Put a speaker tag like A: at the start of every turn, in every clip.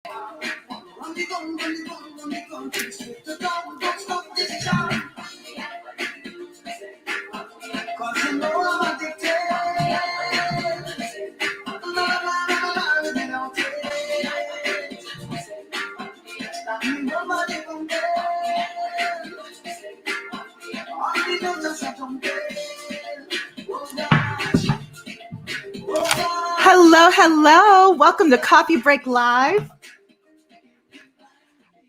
A: Hello, hello. Welcome to Coffee Break Live.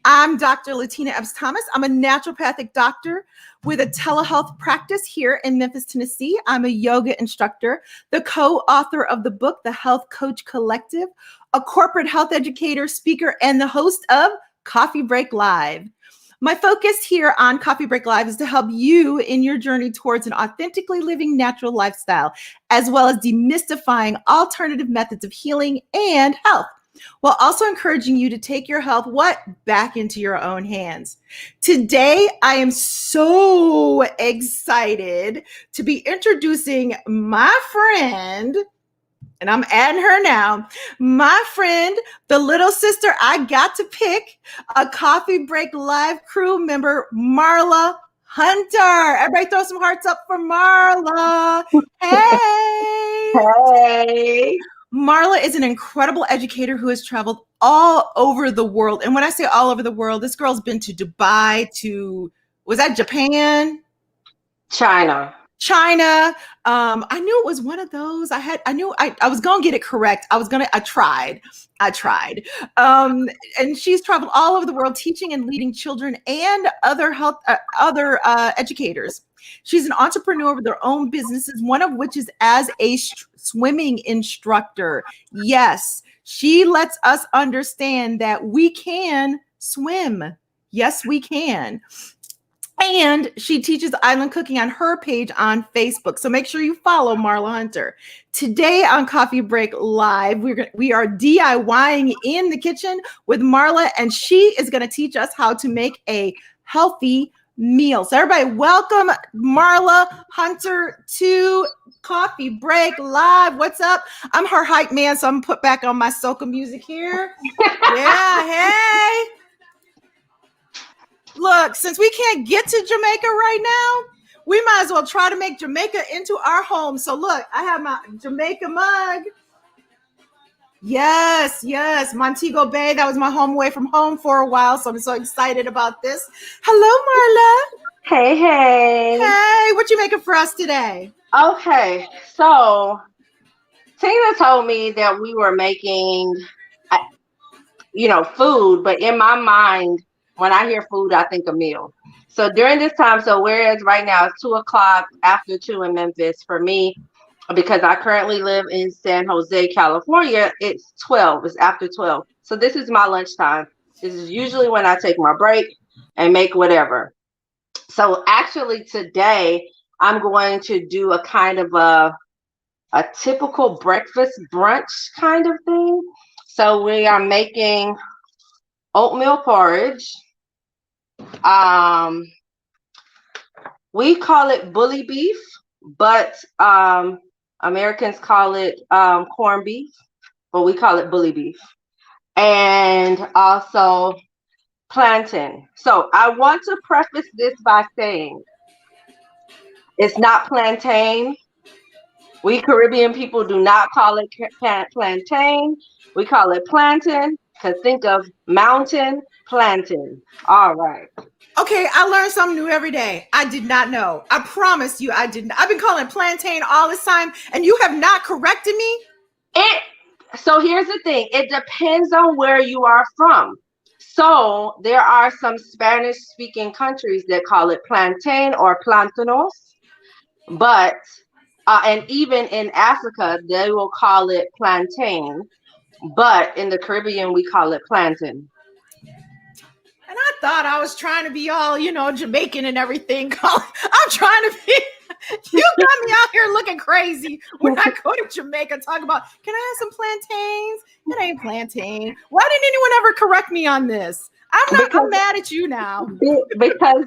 A: I'm Dr. Latina Epps Thomas. I'm a naturopathic doctor with a telehealth practice here in Memphis, Tennessee. I'm a yoga instructor, the co-author of the book, The Health Coach Collective, a corporate health educator, speaker, and the host of Coffee Break Live. My focus here on Coffee Break Live is to help you in your journey towards an authentically living natural lifestyle, as well as demystifying alternative methods of healing and health, while also encouraging you to take your health back into your own hands. Today, I am so excited to be introducing my friend, and I'm adding her now, my friend, the little sister I got to pick, a Coffee Break Live crew member, Marla Hunter. Everybody throw some hearts up for Marla. Hey.
B: Hey.
A: Marla is an incredible educator who has traveled all over the world. And when I say all over the world, this girl's been to Dubai, was that Japan?
B: China.
A: I knew it was one of those. I was going to get it correct. I tried. And she's traveled all over the world teaching and leading children and other educators. She's an entrepreneur with her own businesses, one of which is as a swimming instructor. Yes, she lets us understand that we can swim. Yes, we can. And she teaches island cooking on her page on Facebook. So make sure you follow Marla Hunter. Today on Coffee Break Live, we are DIYing in the kitchen with Marla, and she is going to teach us how to make a healthy meal. So everybody, welcome Marla Hunter to Coffee Break Live. What's up? I'm her hype man, so I'm going to put back on my soca music here. Yeah, hey. Look, since we can't get to Jamaica right now, we might as well try to make Jamaica into our home. So look, I have my Jamaica mug. Yes, Montego Bay. That was my home away from home for a while. So I'm so excited about this. Hello, Marla.
B: Hey.
A: Hey, what you making for us today?
B: Okay, so Tina told me that we were making, food, but in my mind, when I hear food, I think a meal. So during this time, whereas right now it's 2:00 after 2 in Memphis for me, because I currently live in San Jose, California, it's 12. It's after 12. So this is my lunchtime. This is usually when I take my break and make whatever. So actually today, I'm going to do a kind of a typical breakfast brunch kind of thing. So we are making oatmeal porridge. We call it bully beef, but Americans call it corned beef, but we call it bully beef. And also plantain. So I want to preface this by saying it's not plantain. We Caribbean people do not call it plantain. We call it plantain, because think of mountain plantain. All right.
A: Okay, I learn something new every day. I did not know. I promise you I didn't. I've been calling it plantain all this time, and you have not corrected me?
B: So here's the thing. It depends on where you are from. So there are some Spanish-speaking countries that call it plantain or plantanos, but and even in Africa, they will call it plantain, but in the Caribbean, we call it plantain.
A: And I thought I was trying to be all, Jamaican and everything. I'm trying to be, you got me out here looking crazy when I go to Jamaica talking about, can I have some plantains? It ain't plantain. Why didn't anyone ever correct me on this? I'm mad at you now.
B: Because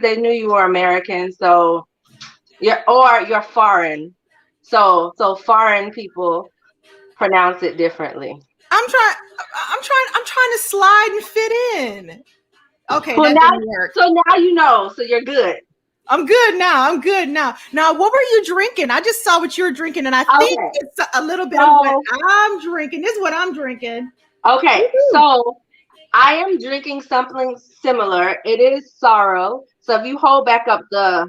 B: they knew you were American, so you're foreign. So foreign people pronounce it differently.
A: I'm trying to slide and fit in. Okay,
B: Well,
A: that
B: now,
A: didn't work.
B: so now you know, so you're good.
A: I'm good now. I'm good now. Now, what were you drinking? I just saw what you were drinking, and I think
B: Okay.
A: it's a little bit of what I'm drinking. This is what I'm drinking.
B: Okay.
A: Woo-hoo.
B: So I am drinking something similar. It is sorrow. So if you hold back up the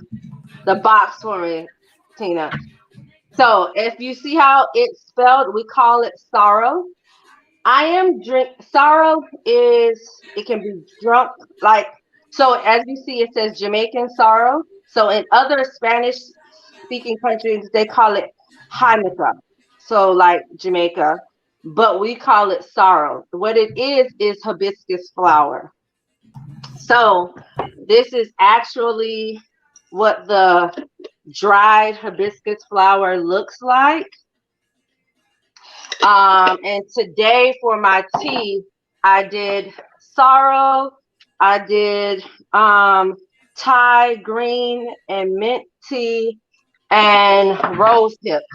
B: box for me, Tina. So if you see how it's spelled, we call it sorrow. I am sorrow is it can be drunk like so as you see it says Jamaican sorrow. So in other Spanish speaking countries they call it Hanukkah. So like Jamaica, but we call it sorrow. What it is hibiscus flower. So this is actually what the dried hibiscus flower looks like. And today for my tea, I did sorrel, I did Thai green and mint tea, and rose hips.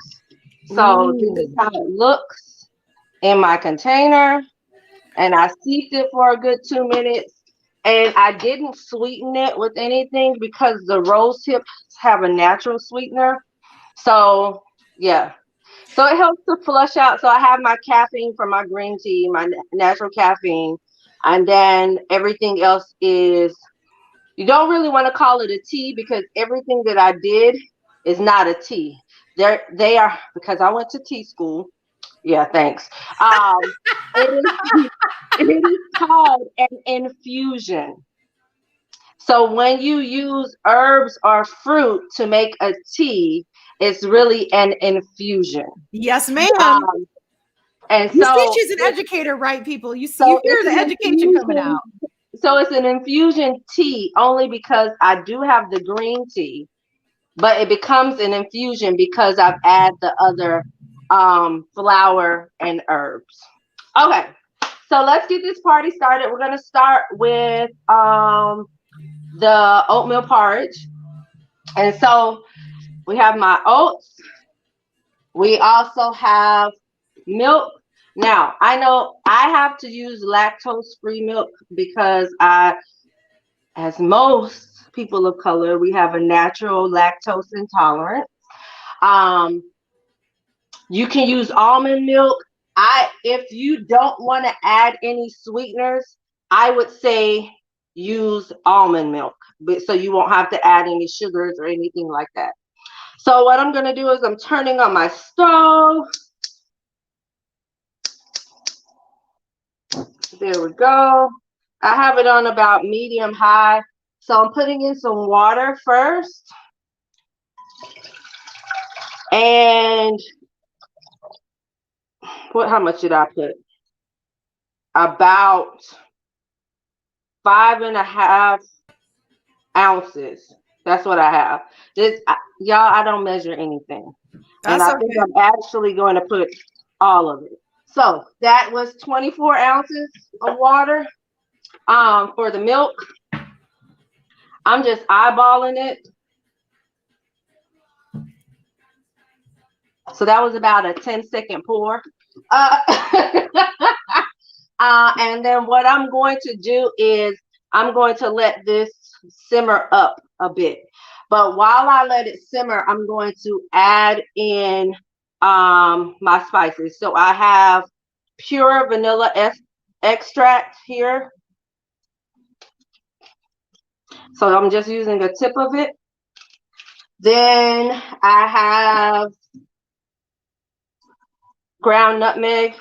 B: So this is how it looks in my container. And I steeped it for a good 2 minutes. And I didn't sweeten it with anything because the rose hips have a natural sweetener. So yeah, so it helps to flush out. So I have my caffeine from my green tea, my natural caffeine, and then everything else is, you don't really want to call it a tea because everything that I did is not a tea. They are, because I went to tea school. Yeah, thanks. It is it is called an infusion. So when you use herbs or fruit to make a tea, it's really an infusion.
A: Yes, ma'am.
B: Um, and
A: You see,
B: so,
A: she's an educator, right, people? You see, you
B: so
A: hear
B: it's
A: the
B: an
A: education coming
B: infusion.
A: out.
B: So it's an infusion tea only because I do have the green tea, but it becomes an infusion because I've added the other flour and herbs. Okay, so let's get this party started. We're gonna start with the oatmeal porridge, and so we have my oats. We also have milk. Now, I know I have to use lactose-free milk because as most people of color, we have a natural lactose intolerance. Um, you can use almond milk. If you don't want to add any sweeteners, I would say use almond milk, so you won't have to add any sugars or anything like that. So what I'm gonna do is I'm turning on my stove. There we go. I have it on about medium high. So I'm putting in some water first. And how much did I put? About 5.5 ounces. That's what I have. Y'all, I don't measure anything. And
A: That's
B: I
A: okay.
B: think I'm actually going to put all of it. So that was 24 ounces of water for the milk. I'm just eyeballing it. So that was about a 10-second pour. And then what I'm going to do is I'm going to let this simmer up a bit. But while I let it simmer, I'm going to add in my spices. So I have pure vanilla extract here. So I'm just using a tip of it. Then I have ground nutmeg.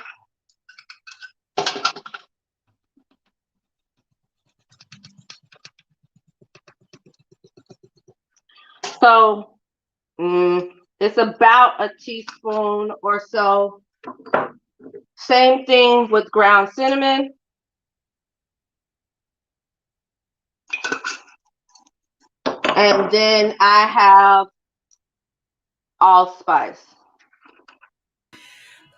B: So it's about a teaspoon or so. Same thing with ground cinnamon. And then I have allspice.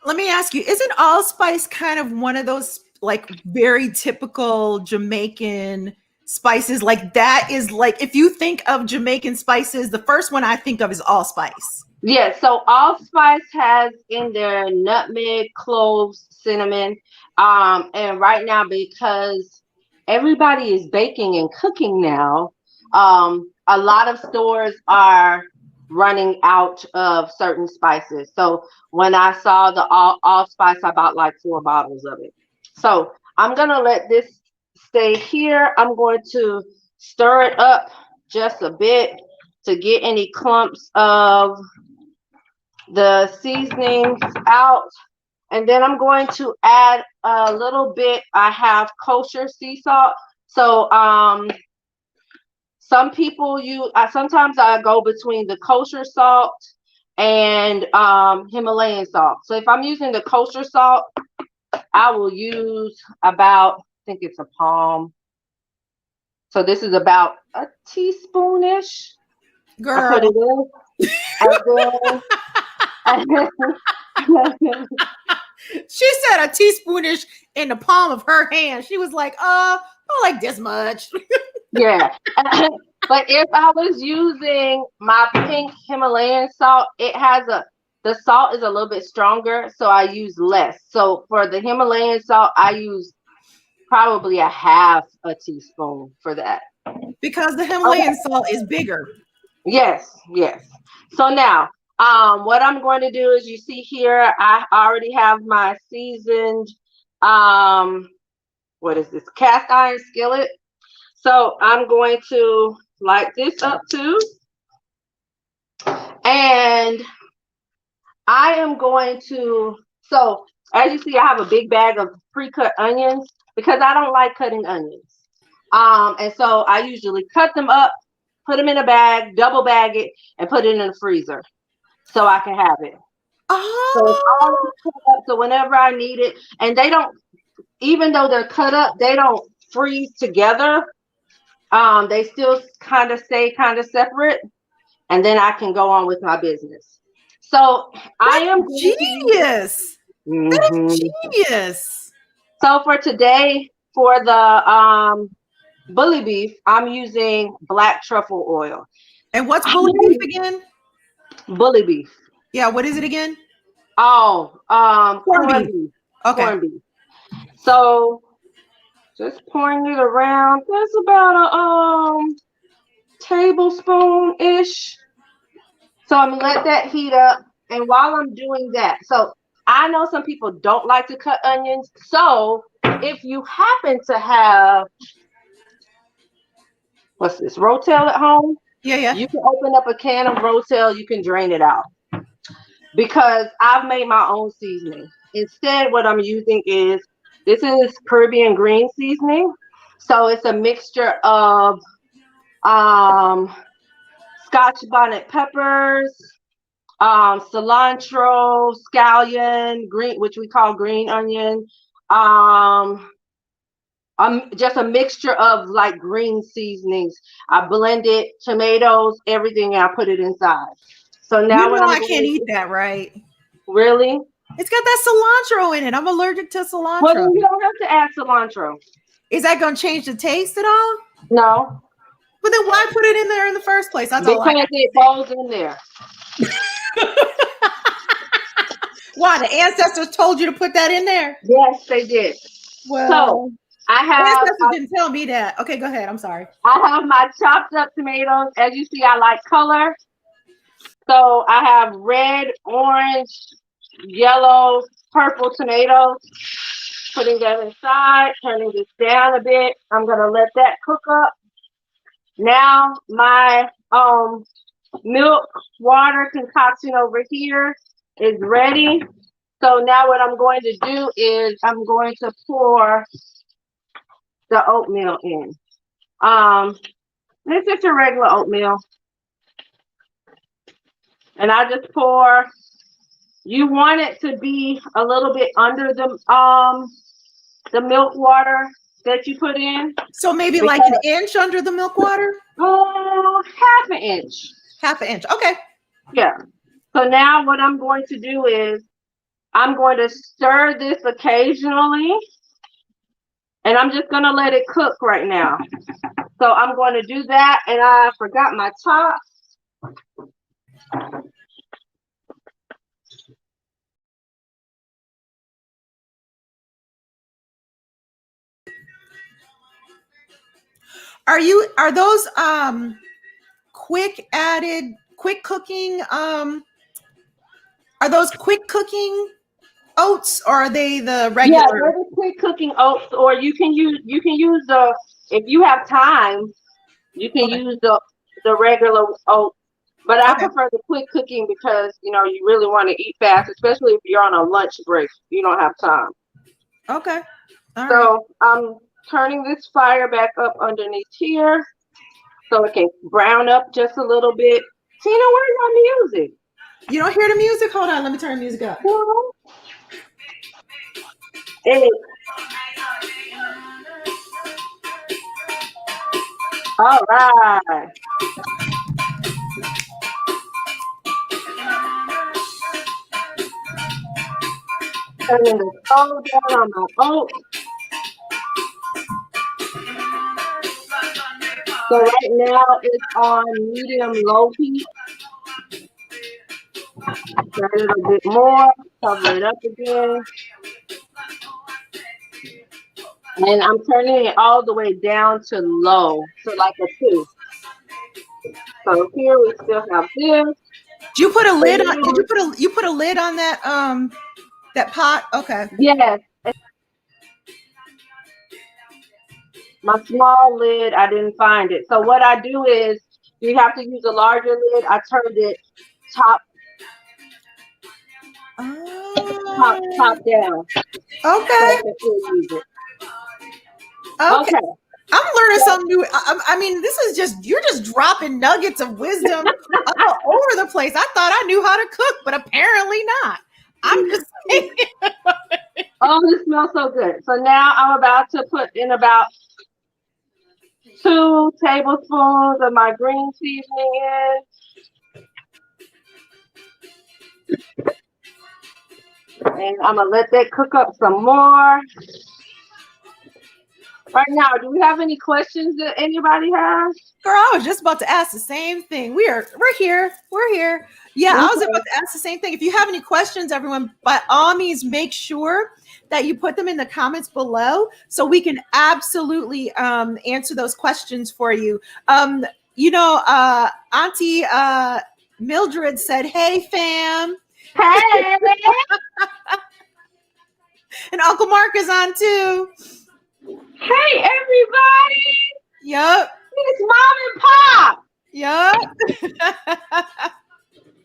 A: Let me ask you, isn't allspice kind of one of those like very typical Jamaican spices? Like that is like, if you think of Jamaican spices, the first one I think of is allspice.
B: Yeah, so allspice has in there nutmeg, cloves, cinnamon. And right now, because everybody is baking and cooking now, a lot of stores are running out of certain spices. So when I saw the allspice, I bought like 4 bottles of it. So I'm gonna let this stay here. I'm going to stir it up just a bit to get any clumps of the seasonings out, and then I'm going to add a little bit. I have kosher sea salt. So some people use, sometimes I go between the kosher salt and Himalayan salt. So if I'm using the kosher salt, I will use about, I think it's a palm. So this is about a teaspoonish. I put
A: Girl.
B: it in, and then
A: She said a teaspoonish in the palm of her hand. She was like, not like this much.
B: yeah. But if I was using my pink Himalayan salt, the salt is a little bit stronger, so I use less. So for the Himalayan salt, I use probably a half a teaspoon for that.
A: Because the
B: Okay.
A: Himalayan salt is bigger.
B: Yes, yes. So now, what I'm going to do is, you see here, I already have my seasoned, um, what is this, cast iron skillet. So I'm going to light this up too. And I am going to, so as you see, I have a big bag of pre-cut onions because I don't like cutting onions. And so I usually cut them up, put them in a bag, double bag it, and put it in the freezer so I can have it. So it's
A: Oh,
B: already cut up, so whenever I need it, and they don't, even though they're cut up, they don't freeze together. They still kind of stay kind of separate, and then I can go on with my business. So I am
A: that's
B: going to use.
A: genius. That is
B: Mhm.
A: genius.
B: So for today, for the bully beef, I'm using black truffle oil.
A: And what's bully beef again?
B: Bully beef.
A: Yeah, what is it again?
B: Oh,
A: Corned
B: corned
A: beef.
B: beef.
A: Okay.
B: Corned beef. So just pouring it around. That's about a tablespoon ish. So I'm gonna let that heat up. And while I'm doing that, so I know some people don't like to cut onions. So if you happen to have, what's this, Rotel at home,
A: Yeah, yeah.
B: you can open up a can of Rotel, you can drain it out. Because I've made my own seasoning. Instead, what I'm using is, this is Caribbean green seasoning. So it's a mixture of um, Scotch bonnet peppers, cilantro, scallion, green, which we call green onion. Um, just a mixture of like green seasonings. I blended tomatoes, everything, and I put it inside. So
A: You
B: now what
A: know
B: I'm
A: I can't
B: going
A: eat
B: to,
A: that, right?
B: really?
A: It's got that cilantro in it. I'm allergic to
B: Well,
A: cilantro.
B: then you don't have to add cilantro.
A: Is that going to change the taste at all?
B: No,
A: But then why put it in there in the first place? That's all I
B: because it goes in there.
A: ask. Why? The ancestors told you to put that in there?
B: Yes, they did. So
A: Well,
B: I have
A: ancestors didn't tell me that. Okay, go ahead. I'm sorry.
B: I have my chopped up tomatoes. As you see, I like color. So I have red, orange, yellow, purple tomatoes. Putting that inside, turning this down a bit. I'm gonna let that cook up. Now my milk water concoction over here is ready. So now what I'm going to do is I'm going to pour the oatmeal in. Um, this is a regular oatmeal, and I just pour. You want it to be a little bit under the milk water that you put in,
A: So maybe like an
B: because
A: inch under the milk water?
B: half an inch.
A: Half an inch. Okay.
B: Yeah. So now what I'm going to do is I'm going to stir this occasionally, and I'm just going to let it cook right now. So I'm going to do that, and I forgot my top.
A: Are those quick cooking are those quick cooking oats, or are they the
B: Yeah,
A: regular?
B: they're the quick cooking oats, or you can use the, if you have time, you can
A: Okay.
B: use the regular oats. But I
A: Okay.
B: prefer the quick cooking because you really want to eat fast, especially if you're on a lunch break. You don't have time.
A: Okay. All right.
B: So I'm turning this fire back up underneath here so it can brown up just a little bit. Tina, where's my music?
A: You don't hear the music? Hold on. Let me turn the music up.
B: No. Hey, all right. Turning the stove down on my oats. So right now it's on medium low heat. Turn it a bit more. Cover it up again. And I'm turning it all the way down to low. So like a 2. So here we still have this.
A: Did you put a
B: So
A: lid on? Did
B: now,
A: you put a lid on that pot? Okay.
B: yes, my small lid, I didn't find it. So what I do is you have to use a larger lid. I turned it top top
A: Oh,
B: down so I
A: okay.
B: can still use it.
A: Okay.
B: Okay.
A: I'm learning
B: So
A: something new. I mean, this is just you're just dropping nuggets of wisdom all over the place. I thought I knew how to cook, but apparently not. I'm just saying.
B: oh, this smells so good. So now I'm about to put in about 2 tablespoons of my green seasoning in. And I'm gonna let that cook up some more. Right now, do we have any questions that anybody has?
A: Girl, I was just about to ask the same thing. We're here. We're here. Yeah, I was about
B: Okay.
A: to ask the same thing. If you have any questions, everyone, by all means, make sure that you put them in the comments below so we can absolutely answer those questions for you. Auntie Mildred said, "Hey, fam,"
B: Hey,
A: and Uncle Mark is on too.
B: hey, everybody!
A: Yup.
B: It's Mom and Pop.
A: Yup.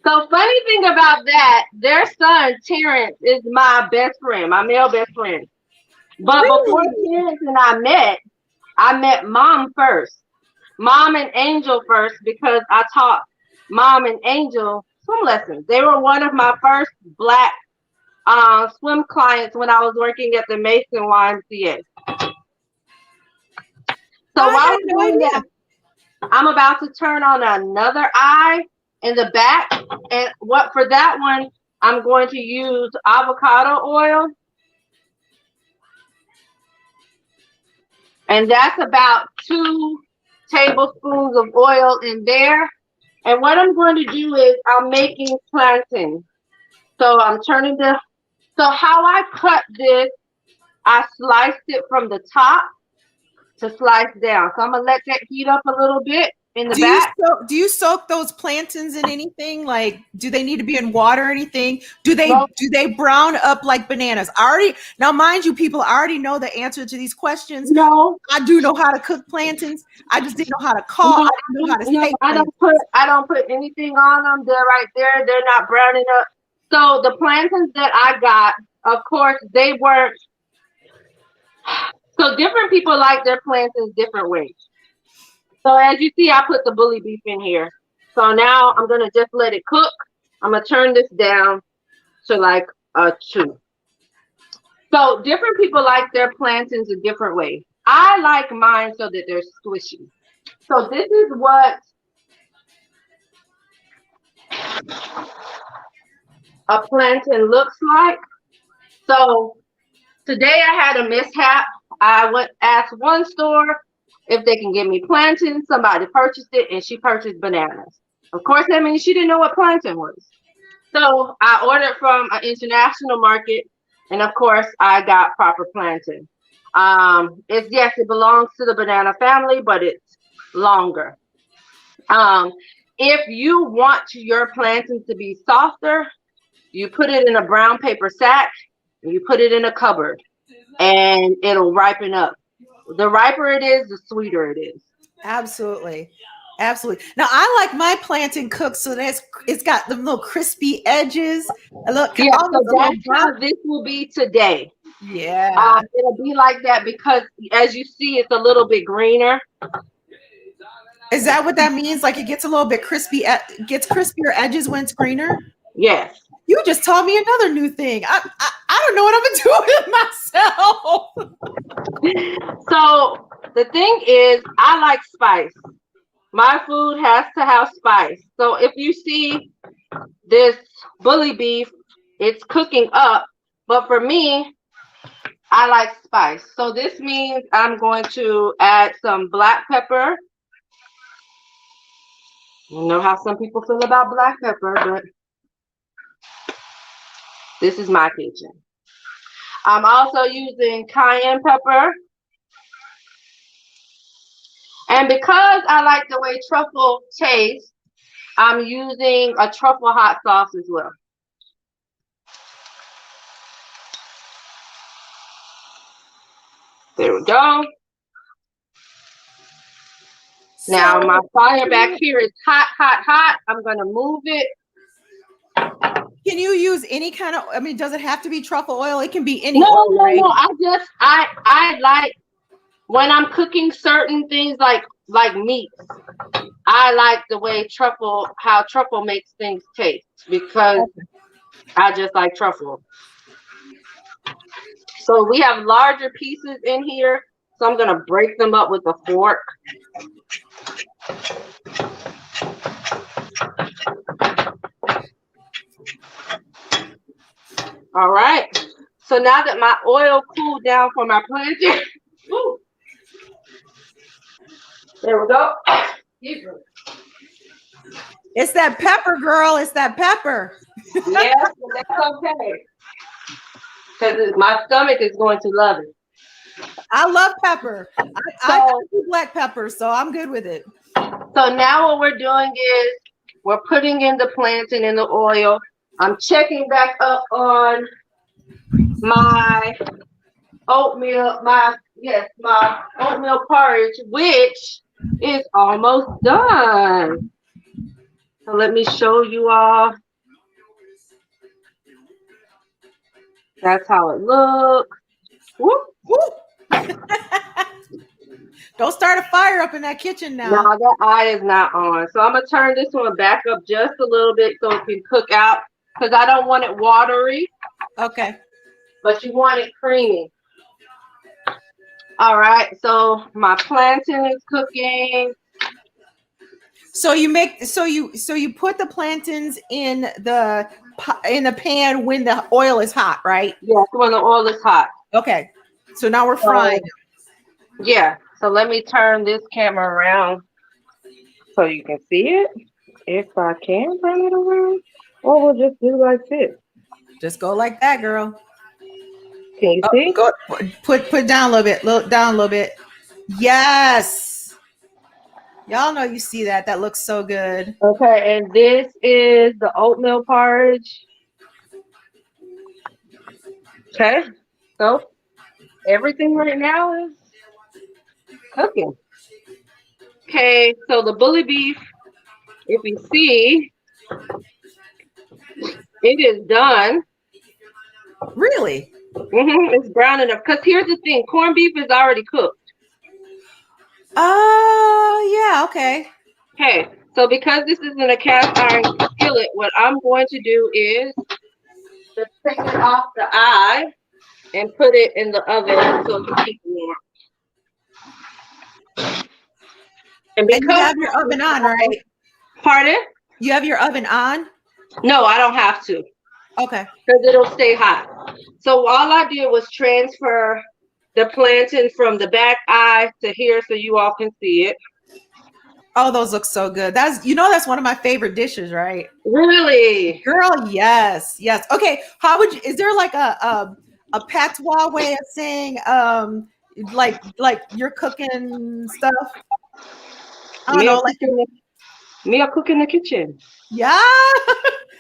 B: So funny thing about that, their son Terrence is my best friend, my male best friend. But before
A: Really?
B: Terrence and I met Mom first. Mom and Angel first because I taught Mom and Angel swim lessons. They were one of my first black swim clients when I was working at the Mason YMCA. So
A: I
B: while
A: had
B: we're
A: no
B: doing that,
A: idea.
B: I'm about to turn on another eye in the back. And what for that one, I'm going to use avocado oil. And that's about 2 tablespoons of oil in there. And what I'm going to do is I'm making plantain. So I'm turning so how I cut this, I sliced it from the top to slice down. So I'm gonna let that heat up a little bit in the back.
A: Do you soak those plantains in anything? Like, do they need to be in water or anything? Do
B: Well,
A: they brown up like bananas? I already now, mind you, people, I already know the answer to these questions.
B: no,
A: I do know how to cook plantains. I just didn't know how to call.
B: no,
A: I didn't know how to say plantains.
B: I don't put anything on them. They're right there. They're not browning up. So the plantains that I got, of course, they weren't. So different people like their plantains different ways. So as you see, I put the bully beef in here. So now I'm gonna just let it cook. I'm gonna turn this down to like a 2. So different people like their plantains a different way. I like mine so that they're squishy. So this is what a plantain looks like. So today I had a mishap. I went asked one store if they can give me plantain. Somebody purchased it and she purchased bananas. Of course, that means she didn't know what plantain was. So I ordered from an international market, and of course, I got proper plantain. It belongs to the banana family, but it's longer. If you want your plantain to be softer, you put it in a brown paper sack and you put it in a cupboard and it'll ripen up. The riper it is, the sweeter it is.
A: Absolutely. Absolutely. Now I like my plantain cooked so that it's got the little crispy edges. Look,
B: Yeah, so that's how this will be today.
A: Yeah.
B: It'll be like that because as you see, it's a little bit greener.
A: Is that what that means? Like it gets a little bit crispy, gets crispier edges when it's greener?
B: Yes.
A: You just taught me another new thing. I don't know what I'm doing myself.
B: So the thing is, I like spice. My food has to have spice. So if you see this bully beef, it's cooking up. But for me, I like spice. So this means I'm going to add some black pepper. You know how some people feel about black pepper, but this is my kitchen. I'm also using cayenne pepper. And because I like the way truffle tastes, I'm using a truffle hot sauce as well. There we go. Now my fire back here is hot, hot, hot. I'm going to move it.
A: Can you use any kind of, I mean, does it have to be truffle oil? It can be any
B: oil,
A: right?
B: No. I like when I'm cooking certain things like meat. I like the way how truffle makes things taste because I just like truffle. So we have larger pieces in here. So I'm going to break them up with a fork. All right. So now that my oil cooled down for my plantain, there we go.
A: It's that pepper, girl. It's that pepper.
B: Yes, that's okay. Because my stomach is going to love it. I
A: love pepper. I do black pepper, so I'm good with it.
B: So now what we're doing is we're putting in the plantain in the oil. I'm checking back up on my oatmeal, my oatmeal porridge, which is almost done. So let me show you all. That's how it looks. Whoop, whoop.
A: Don't start a fire up in that kitchen now.
B: No, that eye is not on. So I'm going to turn this one back up just a little bit so it can cook out because I don't want it watery.
A: Okay.
B: But you want it creamy. All right. So my plantain is cooking.
A: So you put the plantains in the pan when the oil is hot, right?
B: Yes, when the oil is hot.
A: Okay. So now we're frying.
B: Yeah. So let me turn this camera around so you can see it. If I can turn it around, or we'll just do like this.
A: Just go like that, girl.
B: Can you see?
A: Go, put down a little bit. Down a little bit. Yes. Y'all know you see that. That looks so good.
B: Okay, and this is the oatmeal porridge. Okay, so everything right now is cooking. Okay, so the bully beef, if you see, it is done.
A: Really?
B: It's brown enough. Because here's the thing, corned beef is already cooked.
A: Yeah, okay.
B: Okay, so because this is in a cast iron skillet, what I'm going to do is just take it off the eye and put it in the oven so it can keep warm.
A: And you have your oven on, right?
B: Pardon?
A: You have your oven on?
B: No, I don't have to.
A: Okay.
B: Because it'll stay hot. So all I did was transfer the plantain from the back eye to here so you all can see it.
A: Oh, those look so good. That's one of my favorite dishes, right?
B: Really?
A: Girl, yes. Yes. Okay. How would you, is there like a patois way of saying like you're cooking stuff? I don't
B: Me
A: know,
B: a cook in the, me a cook in the kitchen.
A: yeah.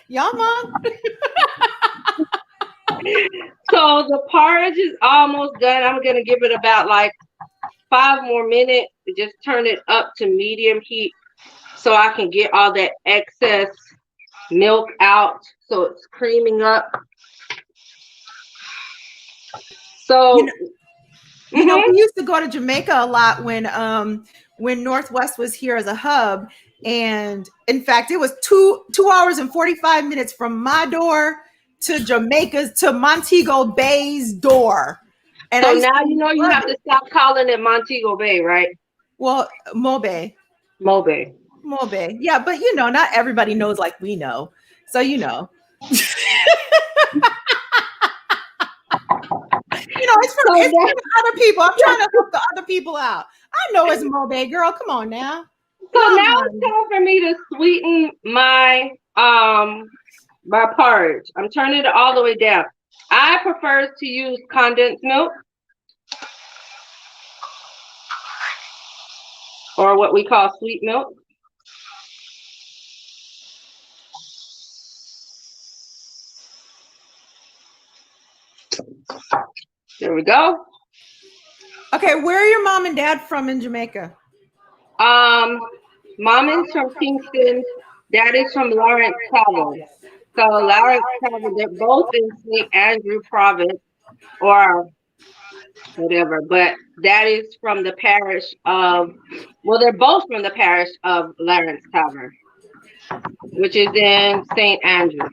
A: Yeah, mom.
B: So the porridge is almost done. I'm gonna give it about like 5 more minutes. Just turn it up to medium heat so I can get all that excess milk out. So it's creaming up. So
A: We used to go to Jamaica a lot when Northwest was here as a hub. And in fact, it was 2 hours and 45 minutes from my door to Jamaica's to Montego Bay's door. And
B: so now you have to stop calling it Montego Bay, right?
A: Well, Mobe.
B: Mobe.
A: Yeah, but not everybody knows like we know. So it's for other people. I'm trying to help the other people out. I know it's Mobe, girl. Come on now.
B: So now it's time for me to sweeten my my porridge. I'm turning it all the way down. I prefer to use condensed milk, or what we call sweet milk. There we go.
A: Okay, where are your mom and dad from in Jamaica?
B: Mom is from Kingston. Dad is from Lawrence Province. So Lawrence Province, they're both in St. Andrew Province, or whatever. But Dad is from the parish of, well, they're both from the parish of Lawrence Tavern, which is in St. Andrew.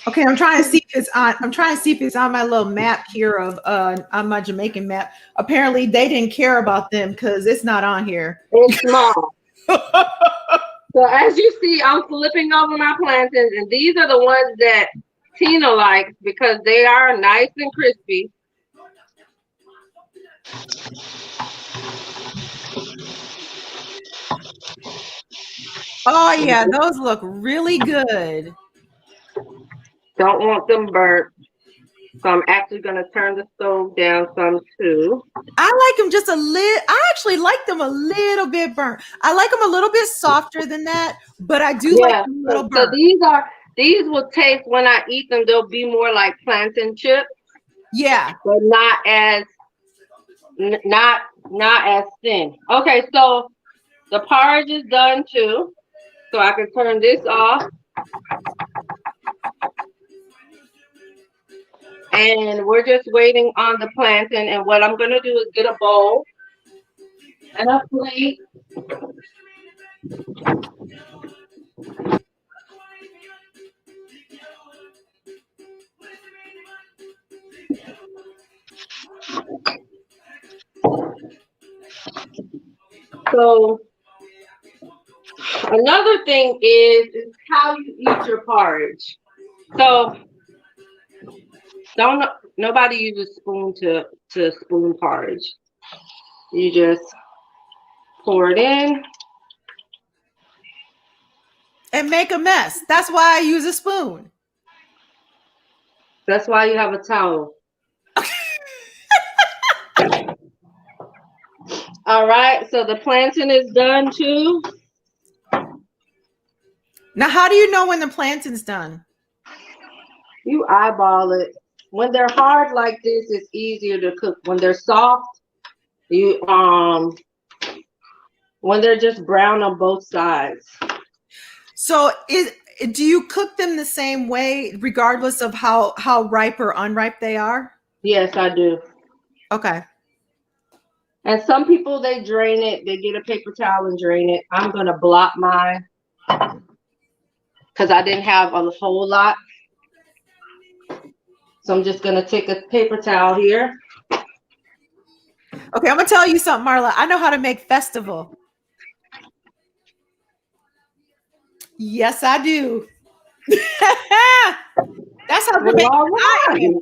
A: Okay, I'm trying to see if it's on. I'm trying to see if it's on my little map here of on my Jamaican map. Apparently, they didn't care about them because it's not on here.
B: It's small. So as you see, I'm flipping over my plantains, and these are the ones that Tina likes because they are nice and crispy.
A: Oh yeah, those look really good.
B: Don't want them burnt. So I'm actually going to turn the stove down some too.
A: I like them just a little. I actually like them a little bit burnt. I like them a little bit softer than that, but I do like them a little burnt.
B: So these will taste, when I eat them, they'll be more like plantain chips.
A: Yeah,
B: but not as thin. Okay, so the porridge is done too. So I can turn this off. And we're just waiting on the plantain. And what I'm going to do is get a bowl and a plate. So another thing is how you eat your porridge. So nobody uses spoon to spoon porridge. You just pour it in
A: and make a mess. That's why I use a spoon.
B: That's why you have a towel. All right, so the plantain is done too.
A: Now, how do you know when the plantain's done?
B: You eyeball it. When they're hard like this, it's easier to cook. When they're soft, when they're just brown on both sides.
A: So do you cook them the same way regardless of how ripe or unripe they are?
B: Yes, I do.
A: Okay.
B: And some people, they drain it. They get a paper towel and drain it. I'm going to blot mine because I didn't have a whole lot. So I'm just going to take a paper towel here.
A: Okay, I'm going to tell you something, Marla. I know how to make festival. Yes, I do. That's how I am.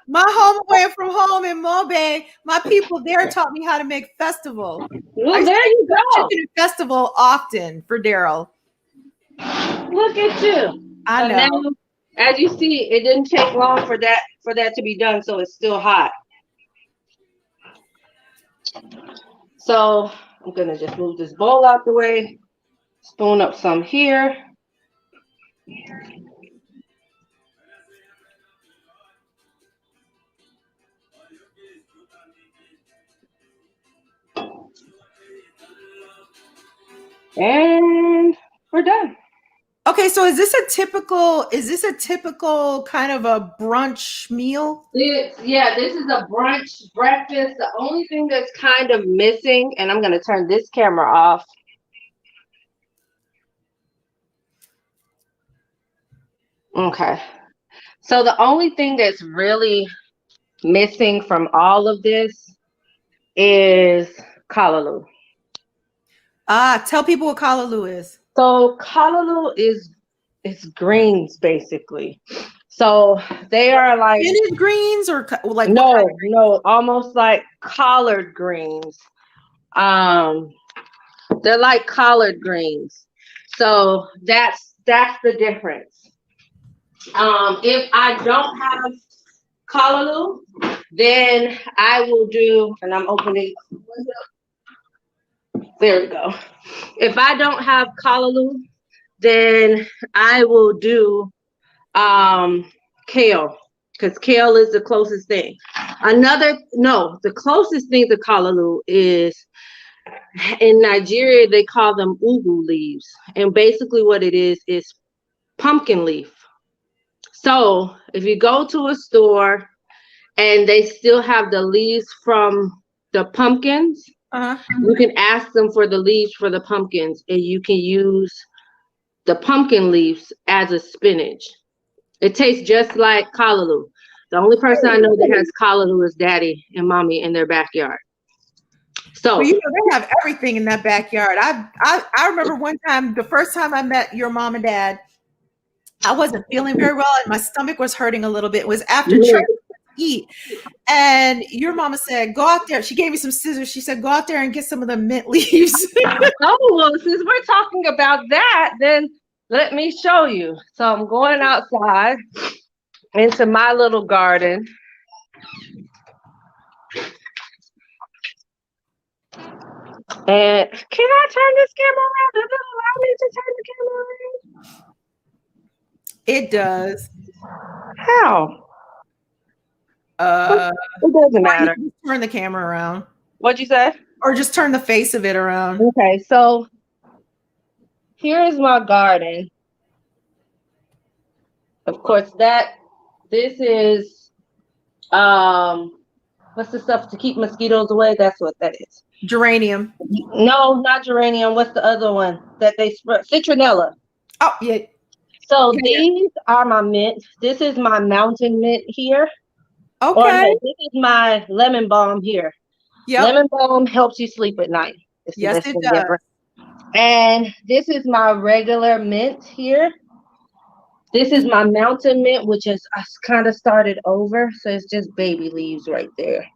A: My home away from home in Mobe, my people there taught me how to make festival.
B: Well, there you go.
A: Chicken festival often for Daryl.
B: Look at you.
A: I know.
B: As you see, it didn't take long for that to be done, so it's still hot. So I'm gonna just move this bowl out the way, spoon up some here. And we're done.
A: Okay, so is this a typical kind of a brunch meal?
B: Yeah, this is a brunch breakfast. The only thing that's kind of missing, and I'm gonna turn this camera off. Okay. So the only thing that's really missing from all of this is callaloo.
A: Tell people what callaloo is.
B: So callaloo is greens basically. So they are like
A: spinach greens or like
B: no, almost like collard greens. They're like collard greens. So that's the difference. If I don't have callaloo, then I will do, and I'm opening. There we go. If I don't have callaloo, then I will do kale, because kale is the closest thing. The closest thing to callaloo is in Nigeria, they call them ugu leaves. And basically what it is pumpkin leaf. So if you go to a store and they still have the leaves from the pumpkins, you can ask them for the leaves for the pumpkins, and you can use the pumpkin leaves as a spinach. It tastes just like callaloo. The only person I know that has callaloo is daddy and mommy in their backyard. So
A: well, they have everything in that backyard. I remember one time, the first time I met your mom and dad, I wasn't feeling very well and my stomach was hurting a little bit. It was after church to eat. And your mama said, go out there. She gave me some scissors. She said, go out there and get some of the mint leaves.
B: Oh, well, since we're talking about that, then let me show you. So I'm going outside into my little garden. And can I turn this camera around? Does it allow me to turn the camera around?
A: It does.
B: How? It doesn't matter.
A: Turn the camera around.
B: What'd you say?
A: Or just turn the face of it around.
B: Okay, so here is my garden. Of course, this is what's the stuff to keep mosquitoes away? That's what that is.
A: Geranium.
B: No, not geranium. What's the other one that they spread? Citronella.
A: Oh, yeah.
B: So these are my mint. This is my mountain mint here.
A: Okay.
B: Or no, this is my lemon balm here. Yep. Lemon balm helps you sleep at night.
A: Yes, it does.
B: And this is my regular mint here. This is my mountain mint, which is I kind of started over. So it's just baby leaves right there.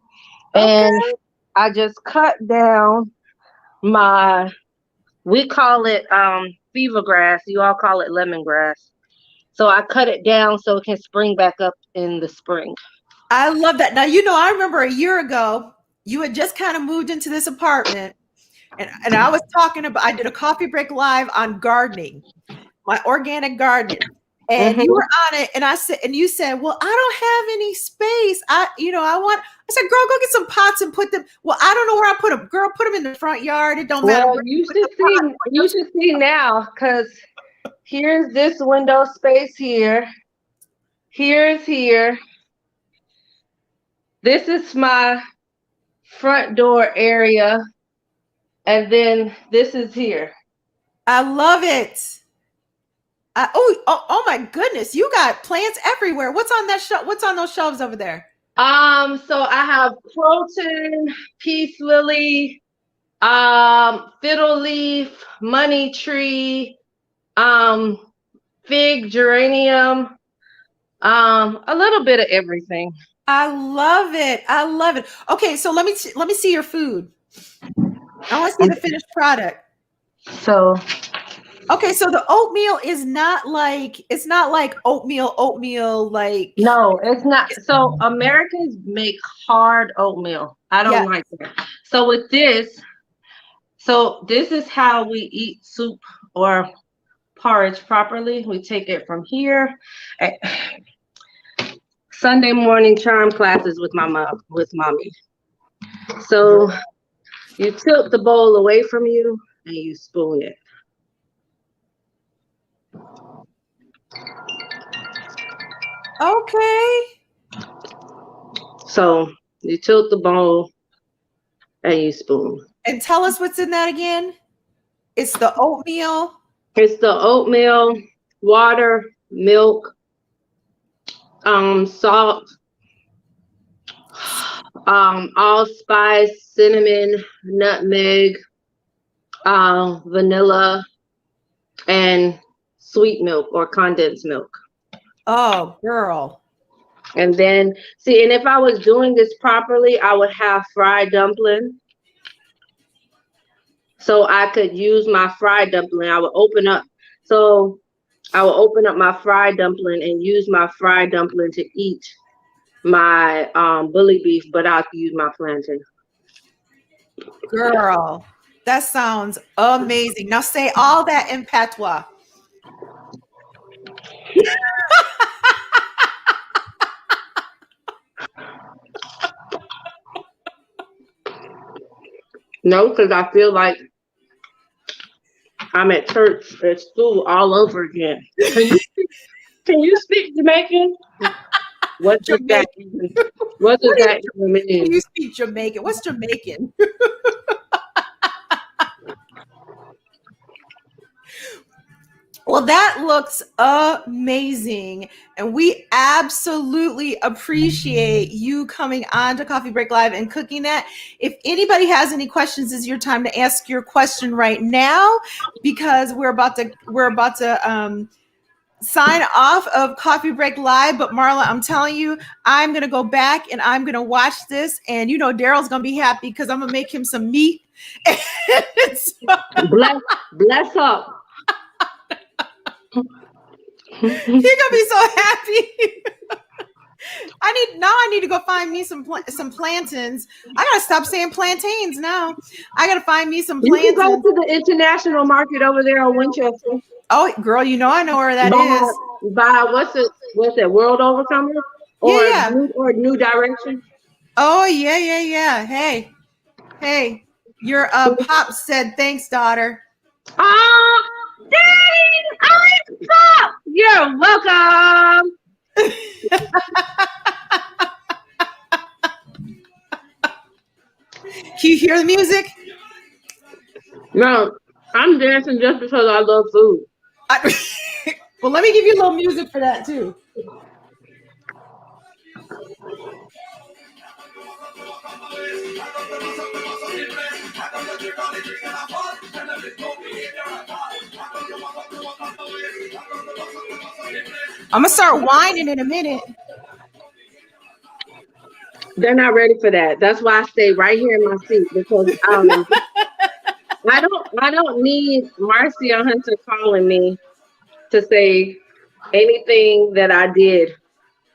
B: Okay. And I just cut down we call it fever grass. You all call it lemongrass. So I cut it down so it can spring back up in the spring.
A: I love that. Now, I remember a year ago, you had just kind of moved into this apartment and I was I did a coffee break live on gardening, my organic gardening. And you were on it, and you said, well, I don't have any space. I said, girl, go get some pots and put them. Well, I don't know where I put them. Girl, put them in the front yard. It don't matter.
B: You should see now, because here's this window space here. Here's here. This is my front door area. And then this is here.
A: I love it. Oh my goodness! You got plants everywhere. What's on that shelf? What's on those shelves over there?
B: So I have croton, peace lily, fiddle leaf, money tree, fig, geranium, a little bit of everything.
A: I love it. I love it. Okay, so let me see your food. I want to see the finished product.
B: So
A: Okay, so the oatmeal is not like oatmeal like
B: No, it's not. So Americans make hard oatmeal. I
A: yeah.
B: don't like that. So with this, this is how we eat soup or porridge properly. We take it from here. eh, Sunday morning charm classes with my mom, with mommy. So you tilt the bowl away from you and you spoon it.
A: Okay.
B: So you tilt the bowl and you spoon.
A: And tell us what's in that again. It's the oatmeal.
B: It's the oatmeal, water, milk, salt, allspice, cinnamon, nutmeg, vanilla, and sweet milk or condensed milk.
A: Oh, girl.
B: And then see, and if I was doing this properly, I would have fried dumpling. So I could use my fried dumpling. I would open up. So I will open up my fried dumpling and use my fried dumpling to eat my bully beef, but I'll use my plantain.
A: Girl, that sounds amazing. Now say all that in patois.
B: No, because I feel like I'm at church at school all over again. Can you speak Jamaican? What does that even, what does that even mean?
A: You speak Jamaican. What's Jamaican? Well, that looks amazing. And we absolutely appreciate you coming on to Coffee Break Live and cooking that. If anybody has any questions, this is your time to ask your question right now, because we're about to sign off of Coffee Break Live. But Marla, I'm telling you, I'm going to go back and I'm going to watch this. And you know, Daryl's going to be happy because I'm going to make him some meat.
B: Bless up.
A: He's gonna be so happy. I need to go find me some plantains. I gotta stop saying plantains now. I gotta find me some plantains.
B: You can go to the international market over there on Winchester.
A: Oh, girl, you know I know where that is.
B: By what's it? World Overcomer or
A: yeah.
B: New Direction.
A: Oh yeah. Hey, your pop said thanks, daughter.
B: Daddy, I'm Pop. You're welcome.
A: Can you hear the music?
B: No, I'm dancing just because I love food.
A: Well, let me give you a little music for that too. I'm gonna start whining in a minute.
B: They're not ready for that. That's why I stay right here in my seat, because I don't need Marcia Hunter calling me to say anything that I did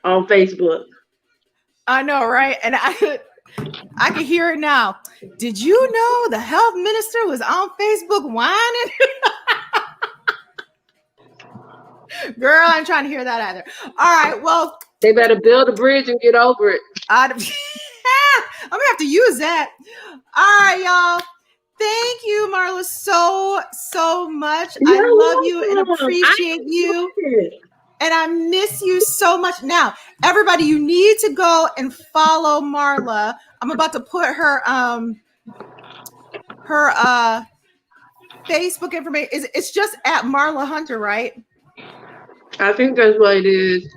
B: on Facebook.
A: I know, right? And I can hear it now. Did you know the health minister was on Facebook whining? Girl, I'm trying to hear that either. All right, well,
B: they better build a bridge and get over it.
A: I'm gonna have to use that. All right, y'all. Thank you, Marla, so much. I love you and appreciate you. And I miss you so much. Now, everybody, you need to go and follow Marla. I'm about to put her Facebook information. It's just at Marla Hunter, right?
B: I think that's what it is.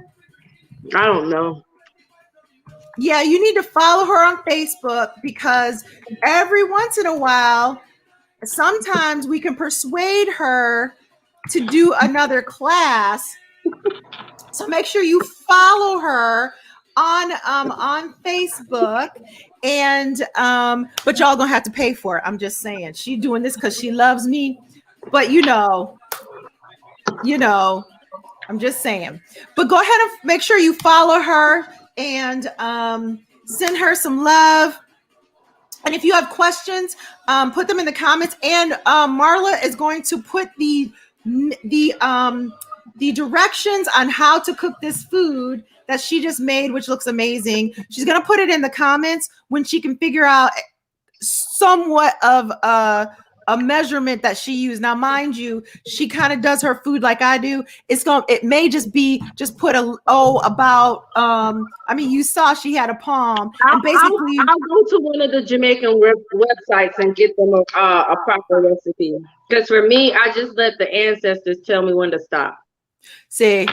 B: I don't know.
A: Yeah, you need to follow her on Facebook, because every once in a while, sometimes we can persuade her to do another class. So make sure you follow her on Facebook, and but y'all gonna have to pay for it. I'm just saying, she's doing this because she loves me, but you know, You know, I'm just saying. But go ahead and make sure you follow her and send her some love. And if you have questions, put them in the comments. And Marla is going to put the directions on how to cook this food that she just made, which looks amazing. She's going to put it in the comments when she can figure out somewhat of a measurement that she used. Now, mind you, she kind of does her food like I do. It may just be put about I mean, you saw she had a palm, and basically
B: I'll go to one of the Jamaican websites and get them a proper recipe. Because for me, I just let the ancestors tell me when to stop.
A: See,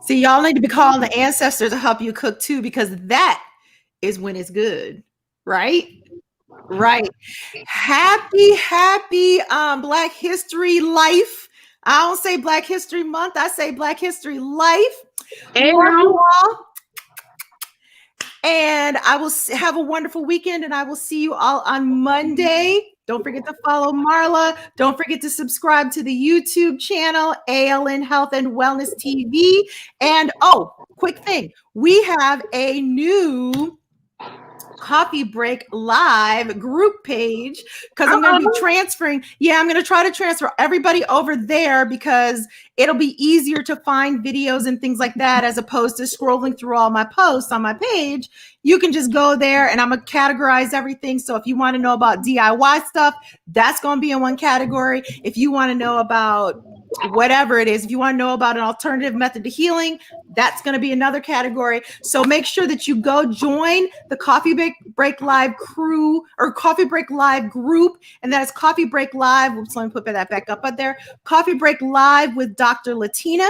A: y'all need to be calling the ancestors to help you cook too, because that is when it's good, right? Right. Happy Black History Life. I don't say Black History Month. I say Black History Life. And I will have a wonderful weekend, and I will see you all on Monday. Don't forget to follow Marla. Don't forget to subscribe to the YouTube channel, ALN Health and Wellness TV. And quick thing. We have a new Coffee Break Live group page because I'm going to be transferring. Yeah, I'm going to try to transfer everybody over there because it'll be easier to find videos and things like that as opposed to scrolling through all my posts on my page. You can just go there and I'm going to categorize everything. So if you want to know about DIY stuff, that's going to be in one category. If you want to know about whatever it is, if you want to know about an alternative method to healing, that's going to be another category. So make sure that you go join the Coffee Break Live crew or Coffee Break Live group. And that is Coffee Break Live. Oops, let me put that back up there. Coffee Break Live with Dr. Latina.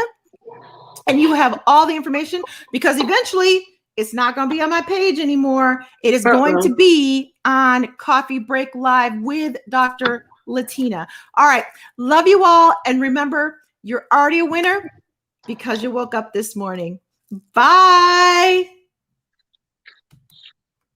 A: And you have all the information because eventually it's not going to be on my page anymore. It is going to be on Coffee Break Live with Dr. Latina. All right. Love you all. And remember, you're already a winner because you woke up this morning. Bye.